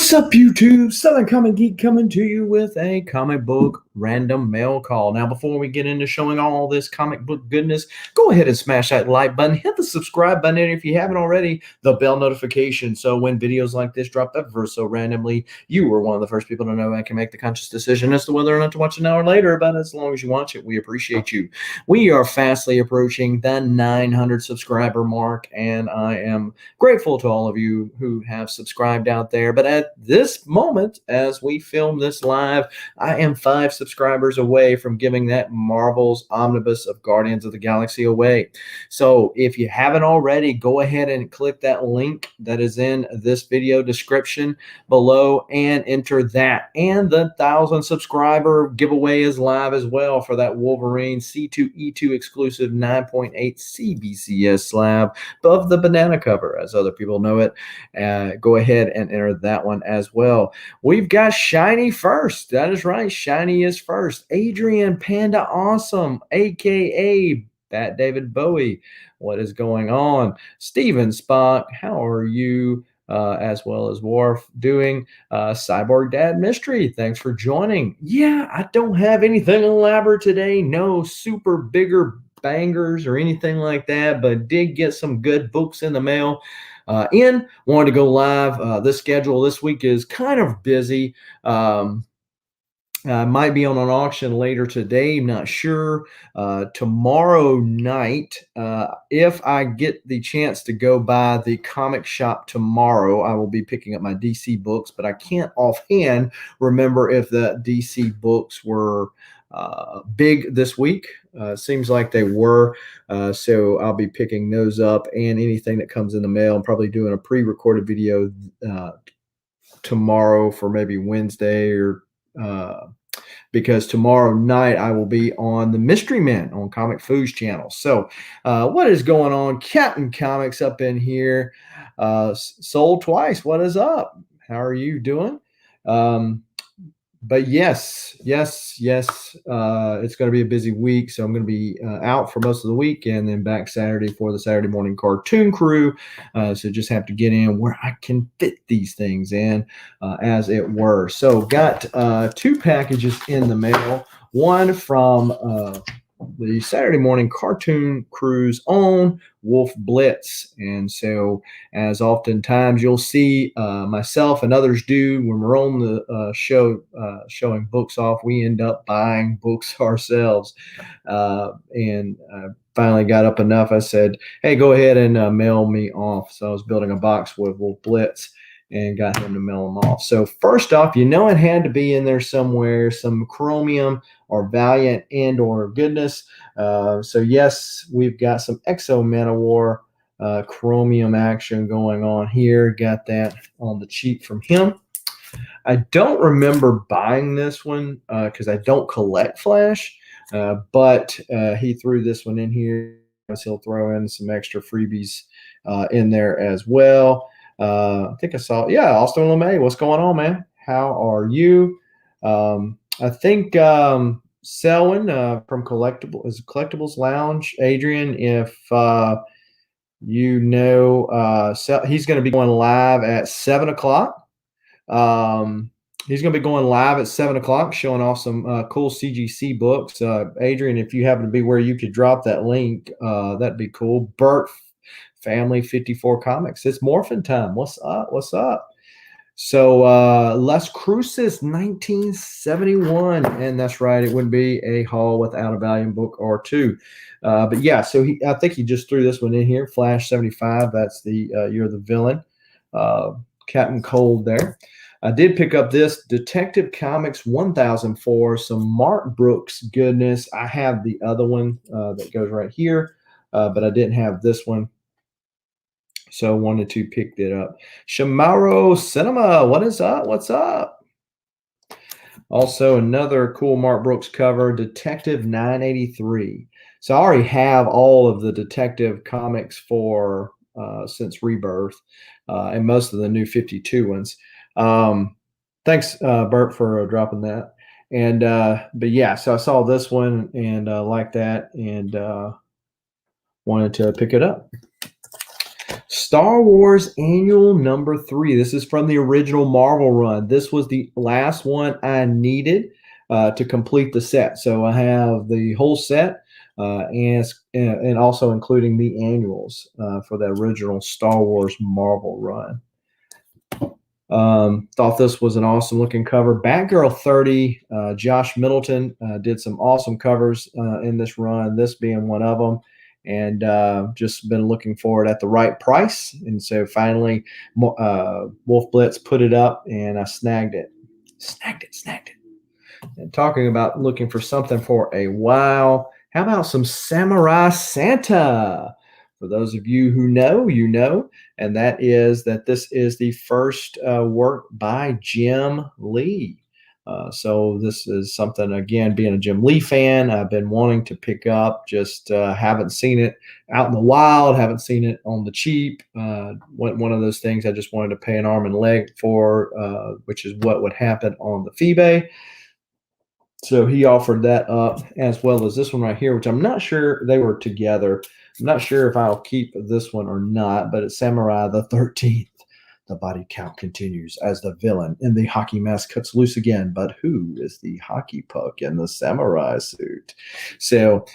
What's up, YouTube? Southern Comic Geek coming to you with a comic book random mail call. Now, before we get into showing all this comic book goodness, go ahead and smash that like button, hit the subscribe button, and if you haven't already, the bell notification. So when videos like this drop ever so randomly, you are one of the first people to know and can make the conscious decision as to whether or not to watch it now or later. But as long as you watch it, we appreciate you. We are fastly approaching the 900 subscriber mark, and I am grateful to all of you who have subscribed out there. But at this moment, as we film this live, I am 5 subscribers away from giving that Marvel's omnibus of Guardians of the Galaxy away. So if you haven't already, go ahead and click that link that is in this video description below and enter that. And the 1,000 subscriber giveaway is live as well for that Wolverine C2E2 exclusive 9.8 CBCS slab above the banana cover, as other people know it. Go ahead and enter that one as well. We've got Shiny first. That is right. Shiny is first. Adrian Panda Awesome, aka Bat David Bowie. What is going on? Steven Spock, how are you? As well as Worf doing. Cyborg Dad Mystery, thanks for joining. Yeah, I don't have anything elaborate today. No super bigger bangers or anything like that, but did get some good books in the mail. Wanted to go live. This schedule this week is kind of busy. Might be on an auction later today, not sure. Tomorrow night, if I get the chance to go by the comic shop tomorrow, I will be picking up my DC books, but I can't offhand remember if the DC books were big this week. Seems like they were, so I'll be picking those up and anything that comes in the mail. I'm probably doing a pre-recorded video tomorrow for maybe Wednesday or because tomorrow night I will be on the Mystery Men on Comic Food's channel. So what is going on? Captain Comics up in here. Sold Twice. What is up? How are you doing? But yes, it's going to be a busy week, so I'm going to be out for most of the week and then back Saturday for the Saturday morning cartoon crew. So just have to get in where I can fit these things in, as it were. So got 2 packages in the mail. One from the Saturday morning cartoon crew's own Wolf Blitz. And so, as oftentimes you'll see myself and others do when we're on the show showing books off, we end up buying books ourselves. And finally got up enough. I said, hey, go ahead and mail me off. So I was building a box with Wolf Blitz and got him to mail them off. So first off, it had to be in there somewhere, some Chromium or Valiant and or goodness. So yes, we've got some Exo Manowar Chromium action going on here. Got that on the cheap from him. I don't remember buying this one because I don't collect Flash, but he threw this one in here. He'll throw in some extra freebies in there as well. I think I saw, Austin LeMay. What's going on, man? How are you? I think Selwyn from Collectibles Lounge, Adrian, if he's going to be going live at 7 o'clock. He's going to be going live at 7 o'clock, showing off some cool CGC books. Adrian, if you happen to be where you could drop that link, that'd be cool. Burt Family 54 Comics. It's Morphin time. What's up? What's up? So Las Cruces 1971, and that's right. It wouldn't be a haul without a Valiant book or 2. But yeah, so I think he just threw this one in here. Flash 75. That's the You're the Villain. Captain Cold there. I did pick up this Detective Comics 1004, some Mark Brooks goodness. I have the other one that goes right here, but I didn't have this one. So I wanted to pick it up. Shamaro Cinema, what is up? What's up? Also, another cool Mark Brooks cover, Detective 983. So I already have all of the Detective comics for since Rebirth and most of the new 52 ones. Thanks, Bert, for dropping that. And but yeah, so I saw this one and liked that and wanted to pick it up. Star Wars Annual number 3. This is from the original Marvel run. This was the last one I needed to complete the set. So I have the whole set and also including the annuals for the original Star Wars Marvel run. Thought this was an awesome looking cover. Batgirl 30, Josh Middleton did some awesome covers in this run, this being one of them. And just been looking for it at the right price. And so finally, Wolf Blitz put it up and I snagged it. Snagged it. And talking about looking for something for a while, how about some Samurai Santa? For those of you who know, you know, and that is that this is the first work by Jim Lee. So this is something, again, being a Jim Lee fan, I've been wanting to pick up, just haven't seen it out in the wild, haven't seen it on the cheap. One of those things I just wanted to pay an arm and leg for, which is what would happen on the FeeBay. So he offered that up, as well as this one right here, which I'm not sure they were together. I'm not sure if I'll keep this one or not, but it's Samurai the 13th. The body count continues as the villain in the hockey mask cuts loose again. But who is the hockey puck in the samurai suit? So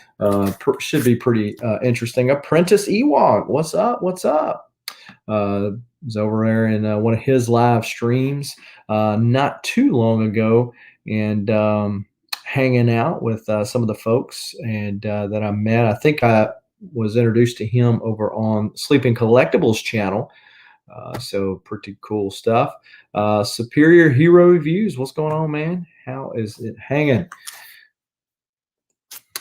should be pretty interesting. Apprentice Ewok, what's up? What's up? Was over there in one of his live streams not too long ago, and hanging out with some of the folks and that I met. I think I was introduced to him over on Sleeping Collectibles channel. So pretty cool stuff. Superior Hero Reviews. What's going on, man? How is it hanging?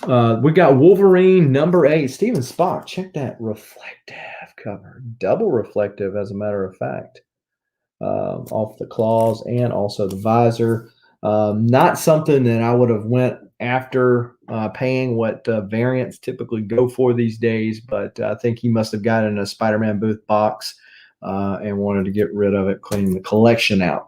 We got Wolverine number 8. Steven Spock. Check that reflective cover. Double reflective, as a matter of fact. Off the claws and also the visor. Not something that I would have went after paying what variants typically go for these days, but I think he must have gotten a Spider-Man booth box and wanted to get rid of it, cleaning the collection out.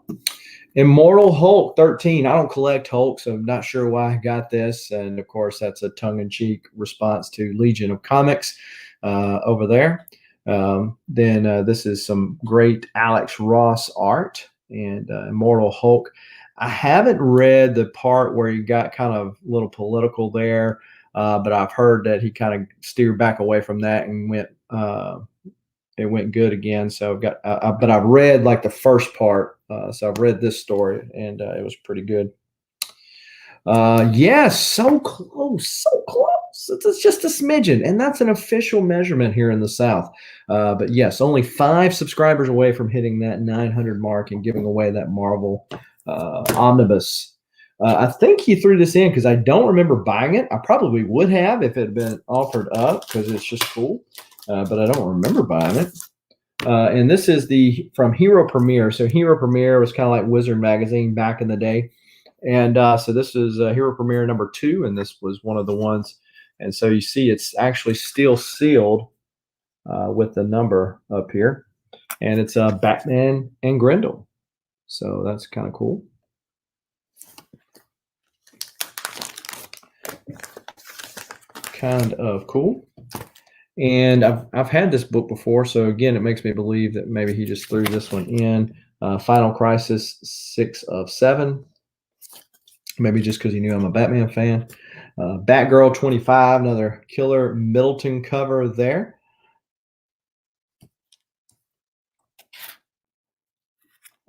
Immortal Hulk 13. I don't collect Hulk, so I'm not sure why I got this. And of course, that's a tongue-in-cheek response to Legion of Comics over there. Then this is some great Alex Ross art and Immortal Hulk. I haven't read the part where he got kind of a little political there, but I've heard that he kind of steered back away from that and went it went good again. So I've got, but I've read like the first part. So I've read this story and it was pretty good. Yes, so close. It's just a smidgen, and that's an official measurement here in the South. But yes, only 5 subscribers away from hitting that 900 mark and giving away that Marvel omnibus. I think he threw this in because I don't remember buying it. I probably would have if it had been offered up because it's just cool, but I don't remember buying it. And this is from Hero Premiere. So Hero Premiere was kind of like Wizard Magazine back in the day. And so this is Hero Premiere number 2, and this was one of the ones. And so you see it's actually still sealed with the number up here. And it's Batman and Grendel. So that's kind of cool. Kind of cool. And I've had this book before, so again, it makes me believe that maybe he just threw this one in. Final Crisis 6 of 7. Maybe just because he knew I'm a Batman fan. Batgirl 25, another killer Middleton cover there.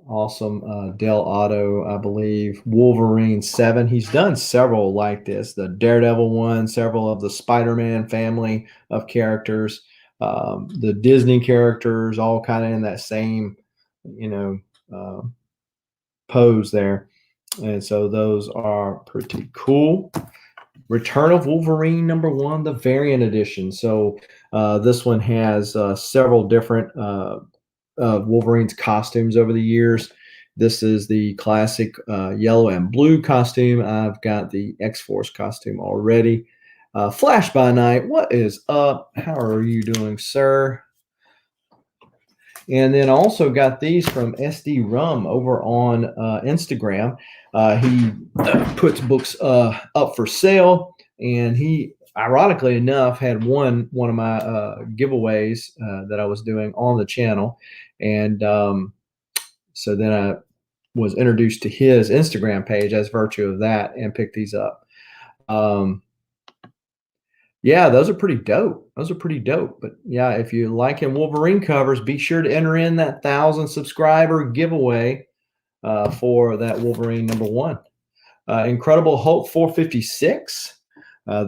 Awesome. Del Otto, I believe. Wolverine 7. He's done several like this. The Daredevil one, several of the Spider-Man family of characters. The Disney characters, all kind of in that same, pose there. And so those are pretty cool. Return of Wolverine number 1, the variant edition. So this one has several different Wolverine's costumes over the years. This is the classic yellow and blue costume. I've got the X-Force costume already. Flash by Night, what is up? How are you doing, sir? And then also got these from SD Rum over on Instagram. He puts books up for sale, and he ironically enough, had won one of my giveaways that I was doing on the channel. And so then I was introduced to his Instagram page as virtue of that and picked these up. Yeah, those are pretty dope. Those are pretty dope. But yeah, if you liking Wolverine covers, be sure to enter in that 1,000 subscriber giveaway for that Wolverine #1. Incredible Hulk 456.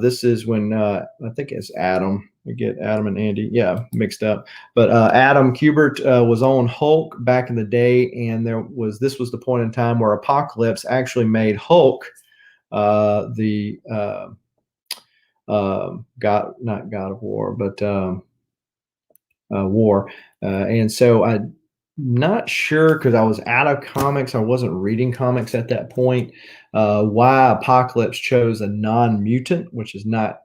This is when I think it's Adam. We get Adam and Andy, yeah, mixed up. But Adam Kubert was on Hulk back in the day, and this was the point in time where Apocalypse actually made Hulk the not God of War, but War. And so I'm not sure, because I was out of comics. I wasn't reading comics at that point. Why Apocalypse chose a non-mutant, which is not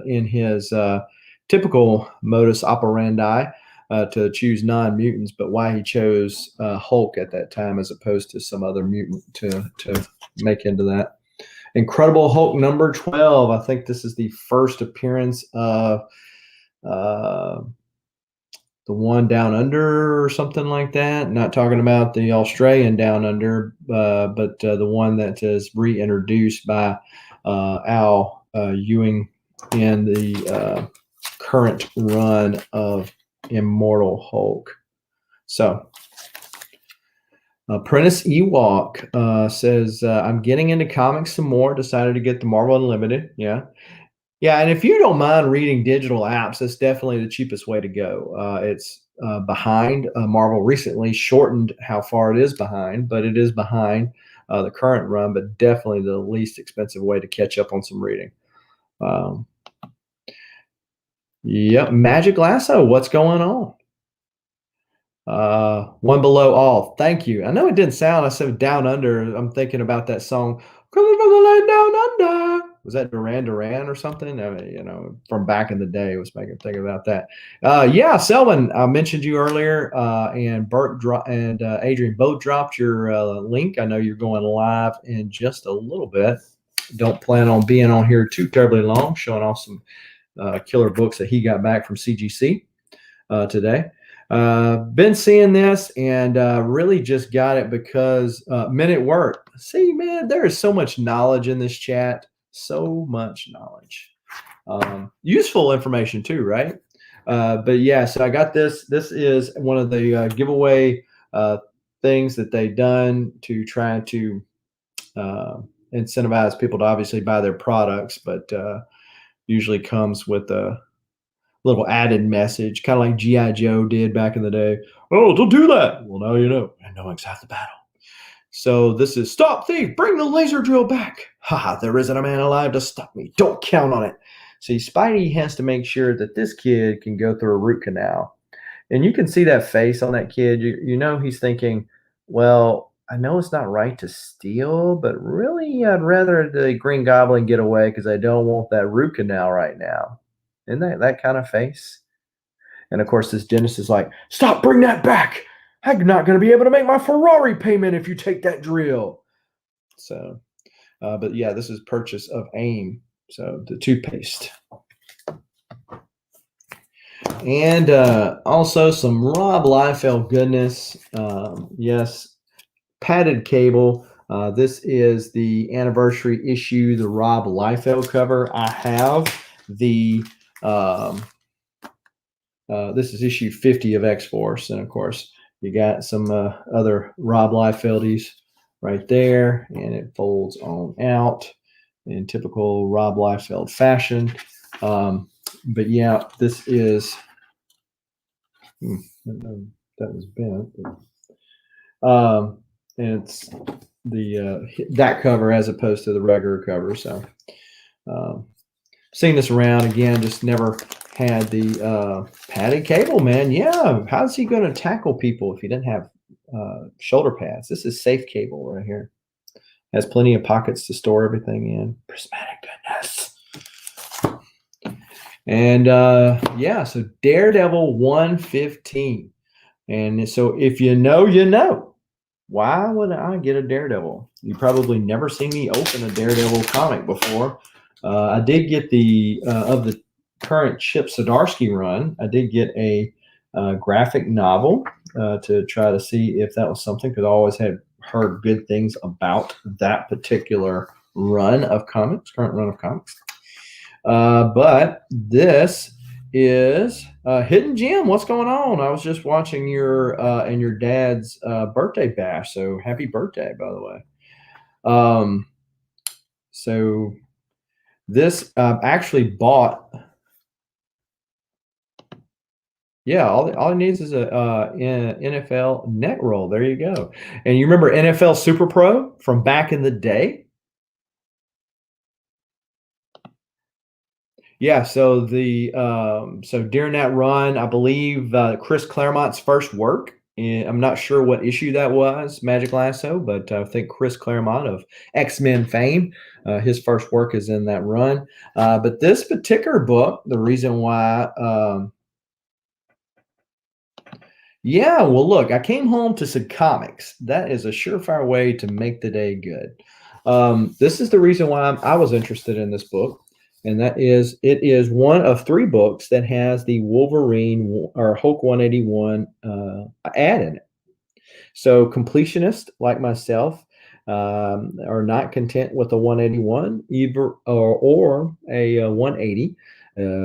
in his typical modus operandi to choose non-mutants, but why he chose Hulk at that time as opposed to some other mutant to make into that. Incredible Hulk #12. I think this is the first appearance of the one down under or something like that. Not talking about the Australian down under, but the one that is reintroduced by Al Ewing in the current run of Immortal Hulk. So Apprentice Ewok says, I'm getting into comics some more. Decided to get the Marvel Unlimited. Yeah. Yeah, and if you don't mind reading digital apps, that's definitely the cheapest way to go. It's behind. Marvel recently shortened how far it is behind, but it is behind the current run, but definitely the least expensive way to catch up on some reading. Yep, Magic Lasso, what's going on? One Below All, thank you. I know it didn't sound, I said Down Under. I'm thinking about that song, Coming from the Land Down Under. Was that Duran Duran or something? I mean, from back in the day, it was making me think about that. Yeah, Selwyn, I mentioned you earlier, and Bert and Adrian both dropped your link. I know you're going live in just a little bit. Don't plan on being on here too terribly long, showing off some killer books that he got back from CGC today. Been seeing this and really just got it because Men at Work. See, man, there is so much knowledge in this chat. So much knowledge. Useful information too, right? But yeah, so I got this. This is one of the giveaway things that they've done to try to incentivize people to obviously buy their products, but usually comes with a little added message, kind of like G.I. Joe did back in the day. Oh, don't do that. Well, now you know. And knowing's half the battle. So this is Stop Thief, bring the laser drill back. Haha, there isn't a man alive to stop me. Don't count on it. See, Spidey has to make sure that this kid can go through a root canal. And you can see that face on that kid. You know he's thinking, well, I know it's not right to steal, but really I'd rather the Green Goblin get away because I don't want that root canal right now. Isn't that kind of face? And of course, this Genesis is like, stop, bring that back. I'm not going to be able to make my Ferrari payment if you take that drill. So, but yeah, this is purchase of AIM. So the toothpaste. And also some Rob Liefeld goodness. Yes, padded cable. This is the anniversary issue, the Rob Liefeld cover. I have the this is issue 50 of X-Force, and of course you got some other Rob Liefeldies right there, and it folds on out in typical Rob Liefeld fashion. But yeah, this is that was bent. And it's the that cover as opposed to the regular cover. So seen this around again, just never had the padded cable, man. Yeah, how's he going to tackle people if he didn't have shoulder pads? This is safe cable right here. Has plenty of pockets to store everything in. Prismatic goodness. And yeah, so Daredevil 115. And so if you know, you know. Why would I get a Daredevil? You probably never seen me open a Daredevil comic before. I did get the of the current Chip Zdarsky run. I did get a graphic novel to try to see if that was something, because I always had heard good things about that particular run of comics, current run of comics. But this is Hidden Gem. What's going on? I was just watching your and your dad's birthday bash. So happy birthday, by the way. So this actually bought. Yeah, all it needs is a NFL net roll. There you go. And you remember NFL Super Pro from back in the day? Yeah, so so during that run, I believe Chris Claremont's first work. And I'm not sure what issue that was, Magic Lasso, but I think Chris Claremont of X-Men fame, his first work is in that run. But this particular book, the reason why yeah, well, look, I came home to some comics. That is a surefire way to make the day good. This is the reason why I was interested in this book, and that is it is one of three books that has the Wolverine or Hulk 181 ad in it. So completionists like myself are not content with a 181 either or a 180.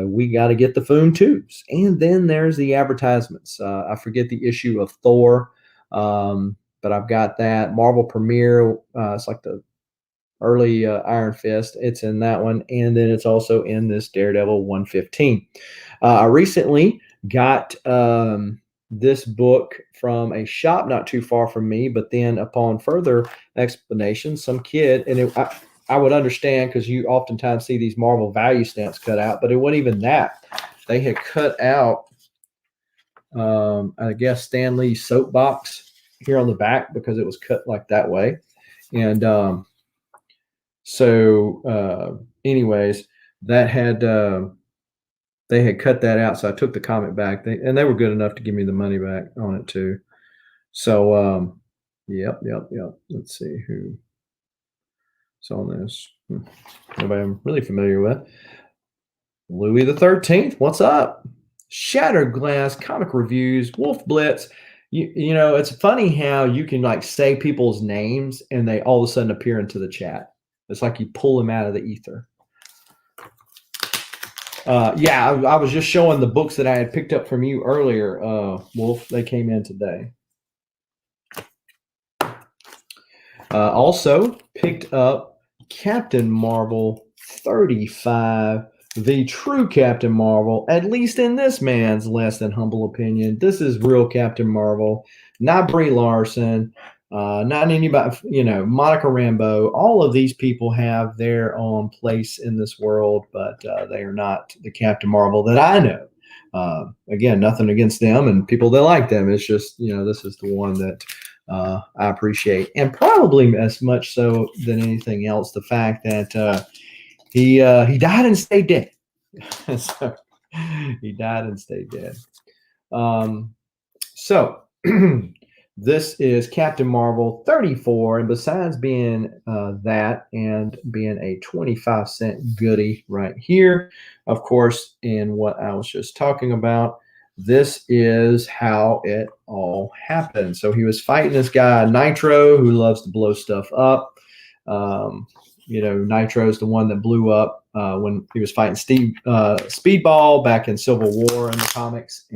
We got to get the Foon tubes, and then there's the advertisements. I forget the issue of Thor, but I've got that Marvel Premiere. It's like the early Iron Fist. It's in that one, and then it's also in this Daredevil 115. I recently got this book from a shop not too far from me, but then upon further explanation, some kid, and I would understand because you oftentimes see these Marvel value stamps cut out, but it wasn't even that. They had cut out, I guess, Stan Lee's soapbox here on the back because it was cut like that way. And anyways, that had they had cut that out, so I took the comic back, and they were good enough to give me the money back on it too. So, yep. Let's see who's on this. Nobody I'm really familiar with. Louis the 13th. What's up? Shattered Glass Comic Reviews. Wolf Blitz. You know, it's funny how you can like say people's names and they all of a sudden appear into the chat. It's like you pull them out of the ether. Yeah, I was just showing the books that I had picked up from you earlier, Wolf. They came in today. Also picked up Captain Marvel 35, the true Captain Marvel, at least in this man's less than humble opinion. This is real Captain Marvel, not Brie Larson, not anybody, Monica Rambeau. All of these people have their own place in this world, but they are not the Captain Marvel that I know. Again, nothing against them and people that like them. It's just, this is the one that I appreciate, and probably as much so than anything else, the fact that he died and stayed dead. So he died and stayed dead. So this is Captain Marvel 34, and besides being that and being a 25-cent goodie right here, of course, in what I was just talking about, this is how it all happened. So he was fighting this guy, Nitro, who loves to blow stuff up. Nitro is the one that blew up when he was fighting Speedball back in Civil War in the comics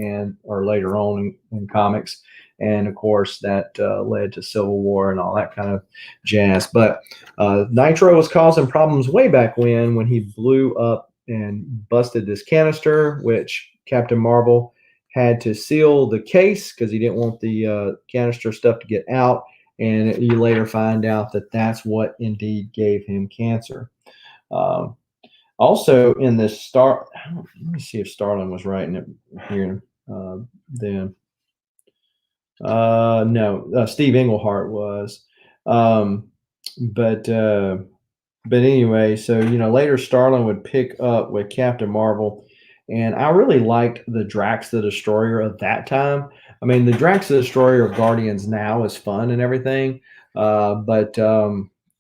or later on in comics. And of course, that led to Civil War and all that kind of jazz. But Nitro was causing problems way back when he blew up and busted this canister, which Captain Marvel had to seal the case because he didn't want the canister stuff to get out. And you later find out that that's what indeed gave him cancer. Also, in this let me see if Starlin was writing it here then. No, Steve Englehart was. But anyway, so later Starlin would pick up with Captain Marvel, and I really liked the Drax the Destroyer of that time. I mean, the Drax the Destroyer of Guardians now is fun and everything, but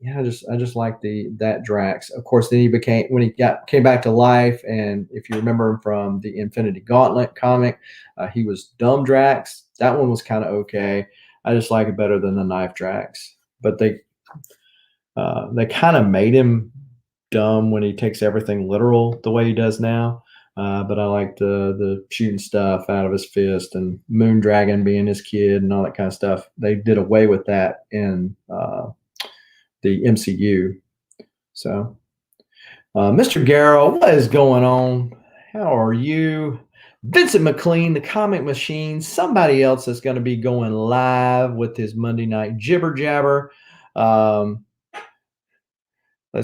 yeah, I just like that Drax. Of course, then he became when he came back to life, and if you remember him from the Infinity Gauntlet comic, he was Dumb Drax. That one was kind of okay. I just like it better than the Knife Drax. But they kind of made him dumb when he takes everything literal the way he does now. But I like the shooting stuff out of his fist and Moondragon being his kid and all that kind of stuff. They did away with that in the MCU. So, Mr. Garrow, what is going on? How are you? Vincent McLean, the comic machine, somebody else is going to be going live with his Monday night jibber jabber. Let's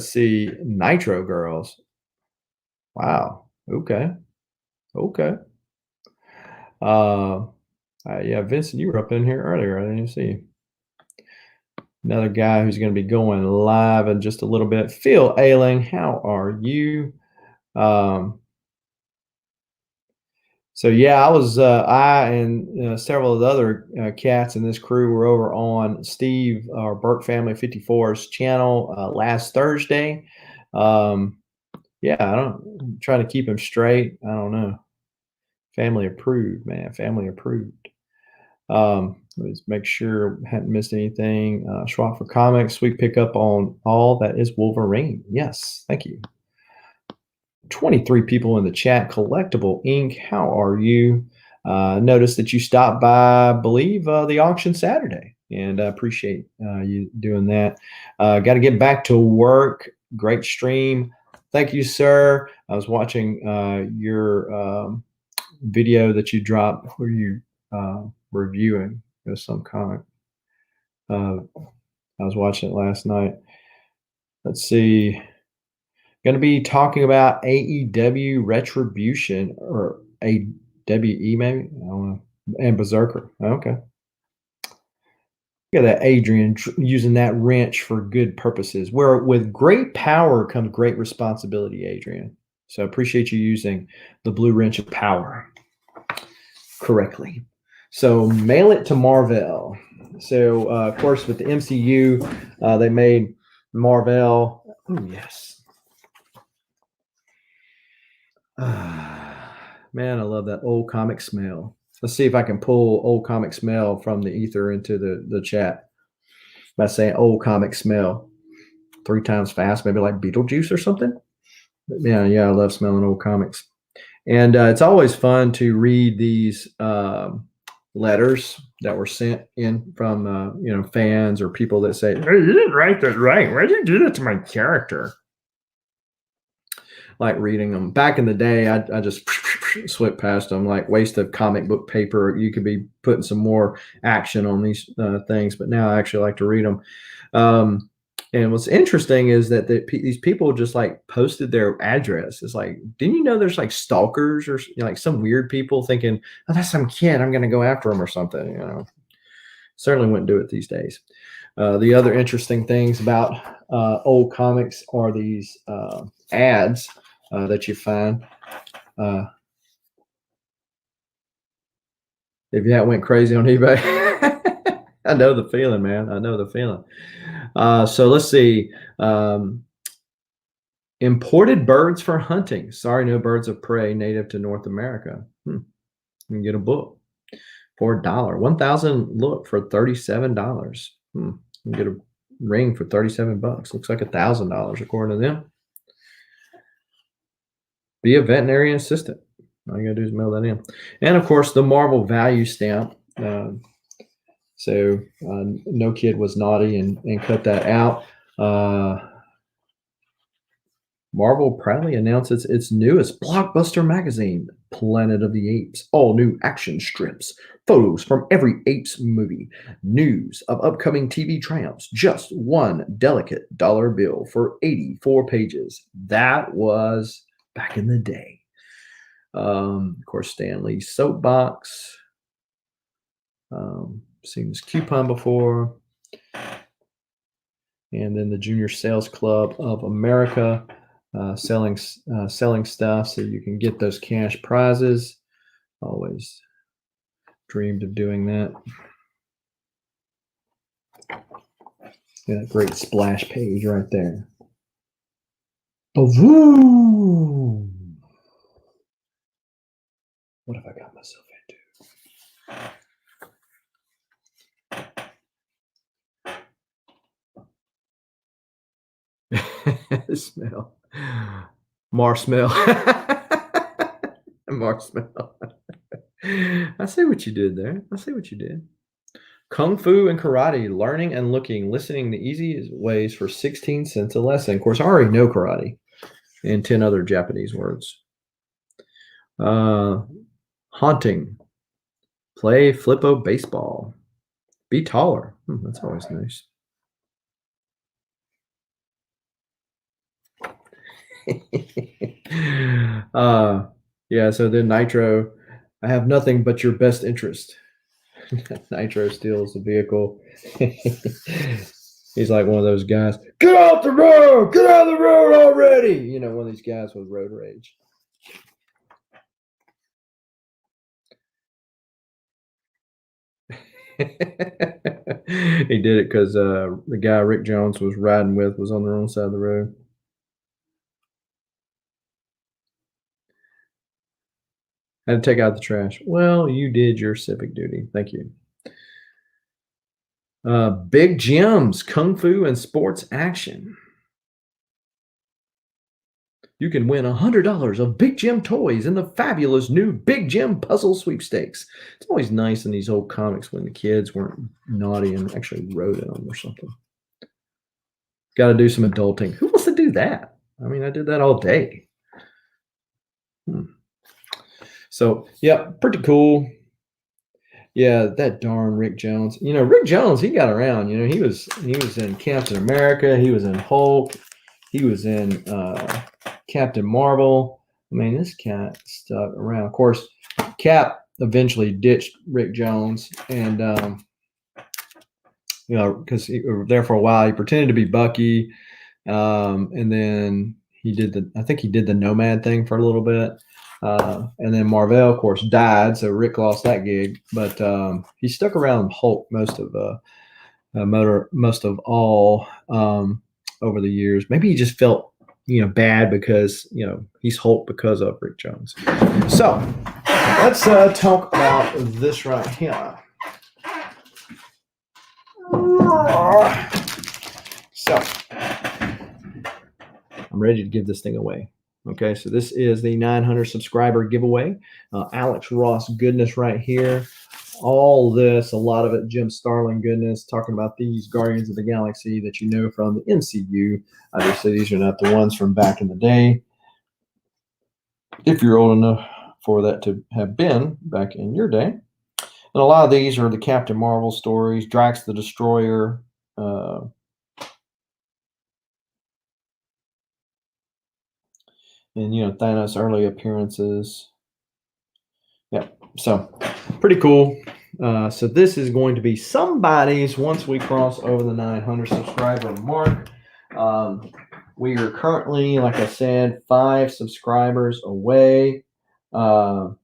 see, Nitro Girls. Wow. Okay. Okay. Yeah, Vincent, you were up in here earlier. I didn't see you. Another guy who's going to be going live in just a little bit. Phil Ailing, how are you? So yeah, I and several of the other cats in this crew were over on Steve or Burke Family 54's channel last Thursday. Yeah, I'm trying to keep him straight. I don't know. Family approved, man. Family approved. Let's make sure I hadn't missed anything. Schwab for Comics, we pick up on all that is Wolverine. Yes, thank you. 23 people in the chat. Collectible Inc. How are you? Notice that you stopped by, I believe, the auction Saturday, and I appreciate you doing that. Got to get back to work. Great stream. Thank you, sir. I was watching your video that you dropped where you reviewing some comic. I was watching it last night. Let's see. Going to be talking about AEW Retribution or AWE maybe. I don't know. And Berserker. Okay. Look at that, Adrian using that wrench for good purposes. Where with great power comes great responsibility, Adrian. So I appreciate you using the blue wrench of power correctly. So mail it to Marvel. So of course with the MCU, they made Marvel. Oh yes. Man, I love that old comic smell. Let's see if I can pull old comic smell from the ether into the chat by saying old comic smell 3 times fast, maybe like Beetlejuice or something. But yeah, I love smelling old comics. And it's always fun to read these letters that were sent in from fans or people that say, "Hey, you didn't write that right. Why did you do that to my character?" Like reading them. Back in the day, I just swept past them, like waste of comic book paper. You could be putting some more action on these things, but now I actually like to read them. And what's interesting is that these people just like posted their address. It's like, didn't you know there's like stalkers or like some weird people thinking, oh, that's some kid, I'm going to go after him or something. Certainly wouldn't do it these days. The other interesting things about old comics are these ads that you find. If that went crazy on eBay, I know the feeling, man. I know the feeling. So let's see. Imported birds for hunting. Sorry, no birds of prey native to North America. You can get a book for $1. 1,000 look for $37. You can get a ring for $37. Looks like $1,000 according to them. Be a veterinarian assistant. All you gotta do is mail that in. And of course, the Marvel value stamp. So no kid was naughty and cut that out. Marvel proudly announces its newest blockbuster magazine, Planet of the Apes. All new action strips, photos from every Apes movie, news of upcoming TV triumphs, just one delicate dollar bill for 84 pages. That was back in the day. Of course, Stan Lee's soapbox. Seen this coupon before. And then the Junior Sales Club of America. Selling stuff so you can get those cash prizes. Always dreamed of doing that. Yeah, great splash page right there. Boom! What have I got myself into? Smell. Marshmallow. Marshmallow. I see what you did there. I see what you did. Kung Fu and Karate, learning and looking, listening the easiest ways for 16 cents a lesson. Of course, I already know karate and 10 other Japanese words. Haunting, play flippo baseball, be taller. That's always nice. Yeah, so then Nitro, I have nothing but your best interest. Nitro steals the vehicle. He's like one of those guys. Get off the road! Get out of the road already! You know, one of these guys with road rage. He did it because the guy Rick Jones was riding with was on the wrong side of the road. Had to take out the trash. Well, you did your civic duty. Thank you. Big Gyms, Kung Fu and Sports Action. You can win $100 of Big Gym toys in the fabulous new Big Gym Puzzle Sweepstakes. It's always nice in these old comics when the kids weren't naughty and actually wrote in them or something. Got to do some adulting. Who wants to do that? I mean, I did that all day. So, yeah, pretty cool. Yeah, that darn Rick Jones. You know, Rick Jones, he got around. You know, he was in Captain America. He was in Hulk. He was in Captain Marvel. I mean, this cat stuck around. Of course, Cap eventually ditched Rick Jones, and you know, because he was there for a while. He pretended to be Bucky, and then I think he did the Nomad thing for a little bit. And then Marvel, of course, died, so Rick lost that gig. But he stuck around Hulk most of all over the years. Maybe he just felt bad because he's Hulk because of Rick Jones. So let's talk about this right here. So I'm ready to give this thing away. Okay, so this is the 900 subscriber giveaway. Alex Ross goodness right here. All this, a lot of it, Jim Starlin goodness, talking about these Guardians of the Galaxy that you know from the MCU. Obviously, these are not the ones from back in the day. If you're old enough for that to have been back in your day. And a lot of these are the Captain Marvel stories, Drax the Destroyer, and Thanos' early appearances. Yeah, so pretty cool. So this is going to be somebody's once we cross over the 900 subscriber mark. We are currently, like I said, 5 subscribers away from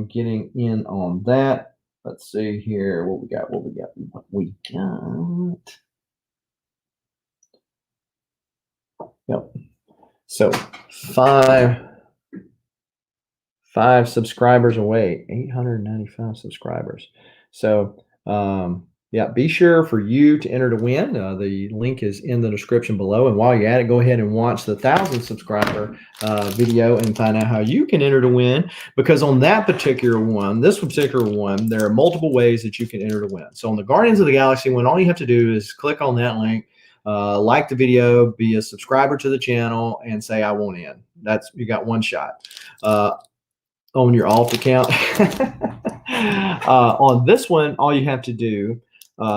getting in on that. Let's see here what we got. Yep. So 5 subscribers away, 895 subscribers. So yeah, be sure for you to enter to win. The link is in the description below. And while you're at it, go ahead and watch the 1,000 subscriber video and find out how you can enter to win. Because on that particular one, there are multiple ways that you can enter to win. So on the Guardians of the Galaxy one, all you have to do is click on that link, like the video, be a subscriber to the channel, and say, I want in. You got one shot. On your alt account. On this one, all you have to do,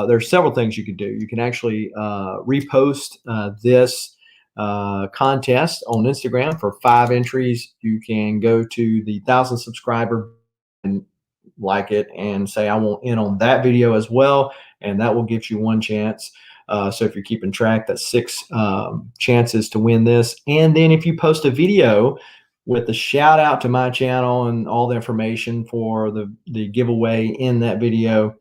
there's several things you can do. You can actually repost this contest on Instagram for 5 entries. You can go to the 1,000 subscriber and like it and say, I want in on that video as well. And that will give you one chance. So if you're keeping track, that's 6 chances to win this. And then if you post a video with the shout out to my channel and all the information for the giveaway in that video,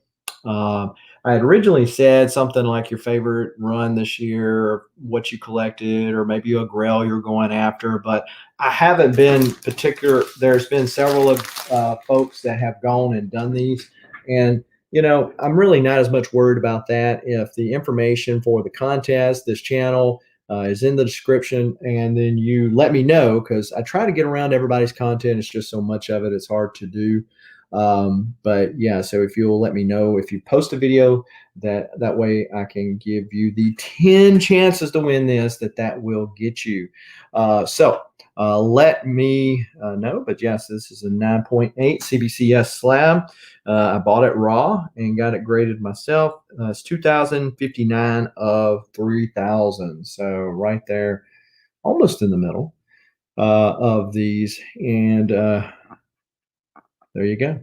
I had originally said something like your favorite run this year, or what you collected, or maybe a grail you're going after, but I haven't been particular. There's been several of folks that have gone and done these, and I'm really not as much worried about that. If the information for the contest, this channel, is in the description, and then you let me know, because I try to get around everybody's content. It's just so much of it, it's hard to do. But yeah, so if you'll let me know if you post a video, that way I can give you the 10 chances to win this, that will get you. Let me know. But yes, this is a 9.8 CBCS slab. I bought it raw and got it graded myself. It's 2,059 of 3,000. So right there, almost in the middle of these. And there you go.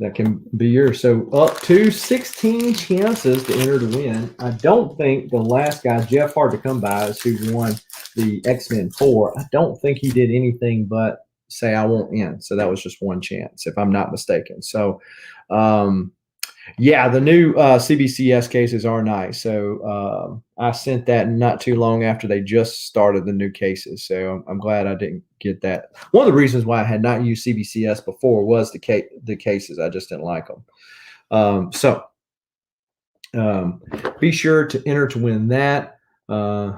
That can be yours. So up to 16 chances to enter to win. I don't think the last guy, Jeff Hard to Come By, is who won the X-Men 4. I don't think he did anything but say I won't in. So that was just one chance, if I'm not mistaken. So yeah, the new CBCS cases are nice. So I sent that not too long after they just started the new cases. So I'm glad I didn't get that. One of the reasons why I had not used CBCS before was the cases. I just didn't like them. Be sure to enter to win that. Yeah,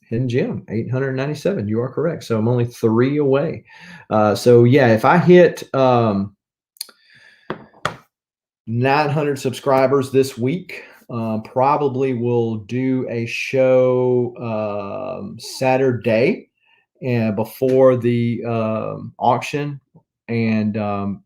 Hidden Gem, 897. You are correct. So I'm only 3 away. So yeah, if I hit 900 subscribers this week, probably will do a show Saturday and before the auction, and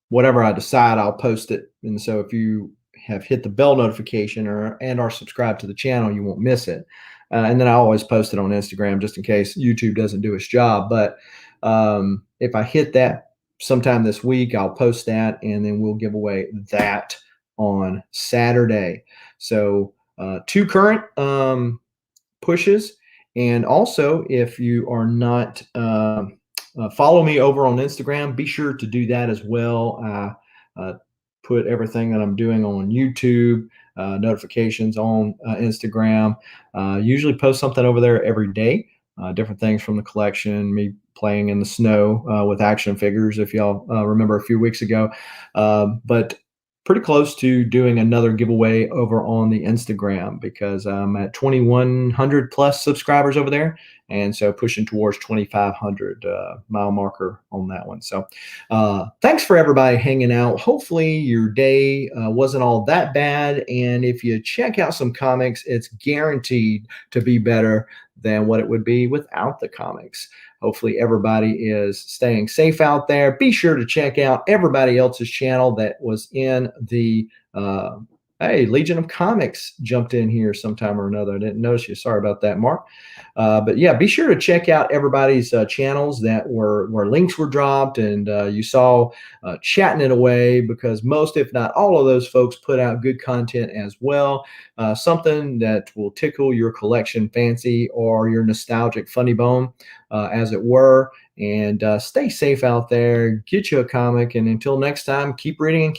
whatever I decide, I'll post it. And so if you have hit the bell notification and are subscribed to the channel, you won't miss it. And then I always post it on Instagram just in case YouTube doesn't do its job. But if I hit that sometime this week, I'll post that, and then we'll give away that on Saturday. So 2 current pushes. And also, if you are not follow me over on Instagram, be sure to do that as well. I put everything that I'm doing on YouTube, notifications on Instagram. Usually post something over there every day, different things from the collection, me playing in the snow with action figures, if y'all remember a few weeks ago. But pretty close to doing another giveaway over on the Instagram, because I'm at 2,100 plus subscribers over there. And so pushing towards 2,500 mile marker on that one. So thanks for everybody hanging out. Hopefully your day wasn't all that bad. And if you check out some comics, it's guaranteed to be better than what it would be without the comics. Hopefully everybody is staying safe out there. Be sure to check out everybody else's channel that was in the hey, Legion of Comics jumped in here sometime or another. I didn't notice you. Sorry about that, Mark. But yeah, be sure to check out everybody's channels that where links were dropped, and you saw chatting it away, because most, if not all of those folks put out good content as well. Something that will tickle your collection fancy or your nostalgic funny bone, as it were. And stay safe out there. Get you a comic. And until next time, keep reading and keep